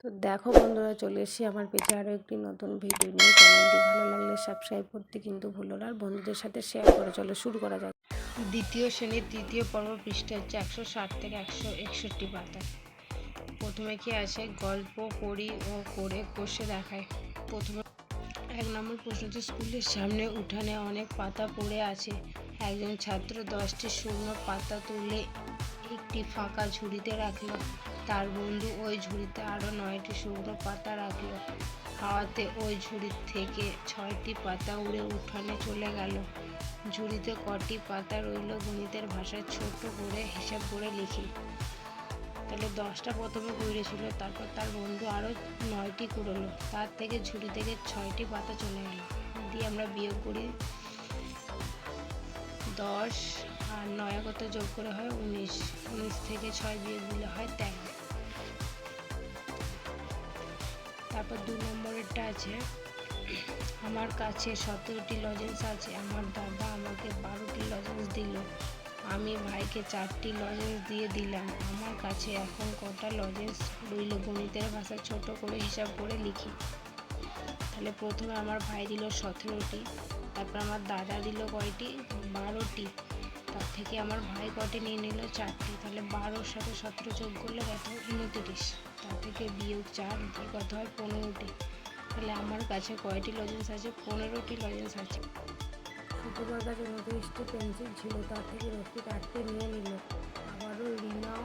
তো দেখো বন্ধুরা, চলে এসেছি আমার পেজে আরও একটি নতুন ভিডিও নিয়ে। চ্যানেলটি ভালো লাগলে সাবস্ক্রাইব করতে কিন্তু ভুলো না, আর বন্ধুদের সাথে শেয়ার করে। চলো শুরু করা যাক। দ্বিতীয় শ্রেণীর তৃতীয় পর্ব, পৃষ্ঠা হচ্ছে 160 থেকে 161 পাতা। প্রথমে কি আছে, গল্প করি ও করে কষে দেখায়। প্রথমে 1 নম্বর প্রশ্ন হচ্ছে, স্কুলের সামনে উঠানে অনেক পাতা পড়ে আছে। একজন ছাত্র 10টি শুকনো পাতা তুলে একটি ফাঁকা ঝুড়িতে রাখলো। তার বন্ধু ওই ঝুড়িতে আরও 9টি শুকনো পাতা রাখলো। হাওয়াতে ওই ঝুড়ি থেকে 6টি পাতা উড়ে উঠানে চলে গেল। ঝুড়িতে কটি পাতা রইল, গণিতের ভাষায় ছোট করে হিসাব করে লিখি। তাহলে 10টা প্রথমে কুড়িয়েছিল, তারপর তার বন্ধু আরও 9টি কুড়োলো। তার থেকে ঝুড়ি থেকে 6টি পাতা চলে গেল। দিয়ে আমরা বিয়োগ করি। 10 আর 9 কত যোগ করে হয় 19। 19 থেকে 6 বিয়োগ দিলে হয় 13। তারপর 2 নম্বরেরটা আছে, আমার কাছে 17টি লজেন্স আছে। আমার দাদা আমাকে 12টি লজেন্স দিল। আমি ভাইকে 4টি লজেন্স দিয়ে দিলাম। আমার কাছে এখন কটা লজেন্স রইল, গণিতের ভাষা ছোট করে হিসাব করে লিখি। তাহলে প্রথমে আমার ভাই দিল 17টি, তারপর আমার দাদা দিল কয়টি, 12টি। তার থেকে আমার ভাই কটি নিয়ে নিল, 4টি। তাহলে 12-র সাথে 17 যোগ করলে কত হয় 29। তার থেকে বিয়োগ 4 দিয়ে কত হয় 15টি। তাহলে আমার কাছে কয়টি লজেন্স আছে, 15টি লজেন্স আছে। শুক্রবার কাছে 29টি পেন্সিল ছিল, তার থেকে রফিক 8টি নিয়ে নিল। আবারও রিনাও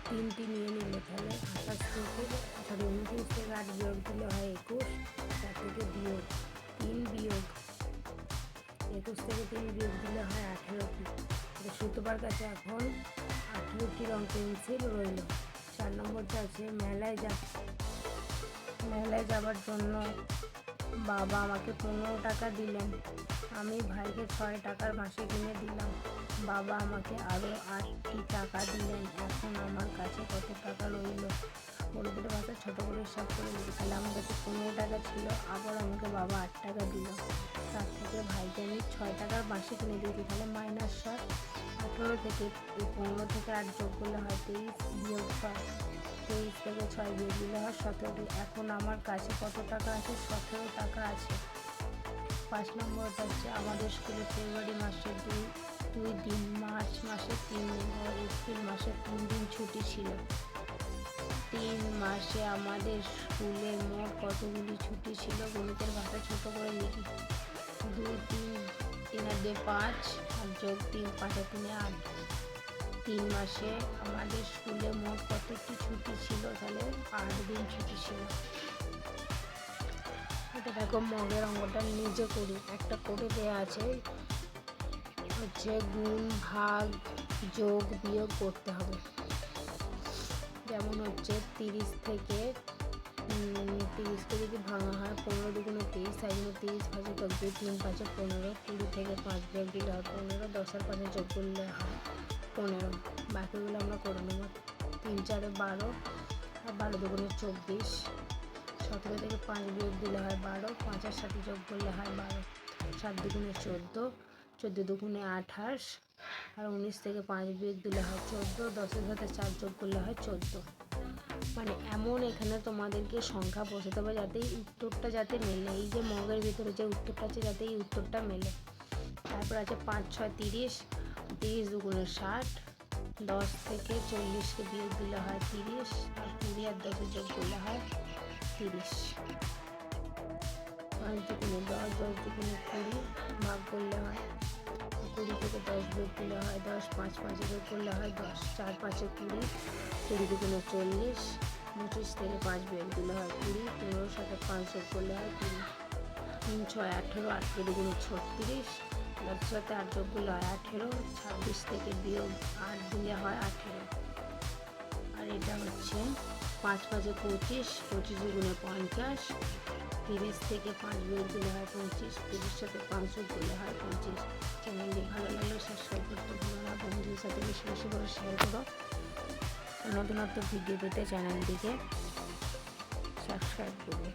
3টি নিয়ে নিল। তাহলে 29 থেকে 8 বিয়োগ দিলে হয় 21। তার থেকে বিয়োগ 3 বিয়োগ 21 থেকে 3 বিয়োগ দিলে হয় 18টি। শুক্রবার কাছে এখন 18টি রং পেন্সিল রইল। 4 নম্বরটা আছে, মেলায় যাবার জন্য বাবা আমাকে 15 টাকা দিলেন। আমি ভাইকে 6 টাকার বাঁশি কিনে দিলাম। বাবা আমাকে আরও 8টি টাকা দিলেন। এখন আমার কাছে কত টাকা রইল, গণিতের ভাষা ছোট করে হিসাব করে লিখি। তাহলে আমার কাছে 15 টাকা ছিল, আবার আমাকে বাবা 8 টাকা দিল। তার থেকে ভাইকে আমি 6 টাকার বাঁশি কিনে দিয়েছি। তাহলে -7। 18 থেকে 15 থেকে 8 যোগ করলে হয় 23, বিয়োগ 6। 23 থেকে 6 বিয়োগ দিলে হয় 17টি। এখন আমার কাছে কত টাকা আছে, 17 টাকা আছে। 5 নম্বরটা হচ্ছে, আমাদের স্কুলে ফেব্রুয়ারি মাসে 2 দিন, মার্চ মাসে 3 দিন ও এপ্রিল মাসে 3 দিন ছুটি ছিল। 3 মাসে আমাদের স্কুলে মোট কতগুলি ছুটি ছিল, গণিতের ভাষা ছোট করে লিখি। 2 3 3 5 আর যোগ 3 5 3 8। 3 মাসে আমাদের স্কুলে মোট কতটি ছুটি ছিল, তাহলে 8 দিন ছুটি ছিল। এটা দেখো, মগের অঙ্কটা নিজে করি। একটা করে দেওয়া আছে, হচ্ছে গুণ ভাগ যোগ বিয়োগ করতে হবে। যেমন হচ্ছে 30 থেকে যদি ভাঙা হয় 15 দুগুণে 23, তাই জন্য 30 ভাজে 2, 3 5 15, 20 থেকে 5 বিয়োগ দিলে হয় 15, 10 আর 5 যোগ করলে হয় 15। বাকিগুলো আমরা করে নেব। 3 4 12 আর 12 দুগুণে 24। 17 থেকে 5 বিয়োগ দিলে হয় 12, 5 আর 7 যোগ করলে হয় 12। 7 দুগুণে 14, 14 দুগুণে 28 আর 19 থেকে 5 বিয়োগ দিলে হয় 14, 10-এর সাথে 4 যোগ করলে হয় 14। মানে এমন এখানে তোমাদেরকে সংখ্যা বসাতে হবে যাতে এই উত্তরটা যাতে মেলে, এই যে মগের ভিতরে যে উত্তরটা আছে যাতে এই উত্তরটা মেলে। তারপর আছে 5 6 30, 30 দুগুণে 60, 10 থেকে 40কে বিয়োগ দিলে হয় 30 আর 20 আর 10 যোগ করলে হয় 30। 5 দুগুণে 10, 10 দুগুণে 20, ভাগ করলে হয় 20 থেকে 10 বিয়োগ দিলে হয় 10, 5 5 যোগ করলে হয় 10, 4 5 20, 20 দুগুণে 40, 25 থেকে 5 বিয়োগ দিলে হয় 20, 15-এর সাথে 5 যোগ করলে হয় 20, 3 6 18, 18 দুগুণে 36, 10-এর সাথে 8 যোগ করলে হয় 18, 26 থেকে বিয়োগ 8 দিলে হয় 18। আর এটা হচ্ছে 5 5 25, 25 দুগুণে 50, 30 থেকে 5 বিয়োগ দিলে হয় 25, 30-এর সাথে 5 যোগ করলে হয় 25। চ্যানেলটি ভালো লাগলে সাবস্ক্রাইব করতে ভুলো না, বন্ধুদের সাথে বেশি বেশি করে শেয়ার করো। নতুন ভিডিও পেতে চ্যানেলটিকে সাবস্ক্রাইব করবে।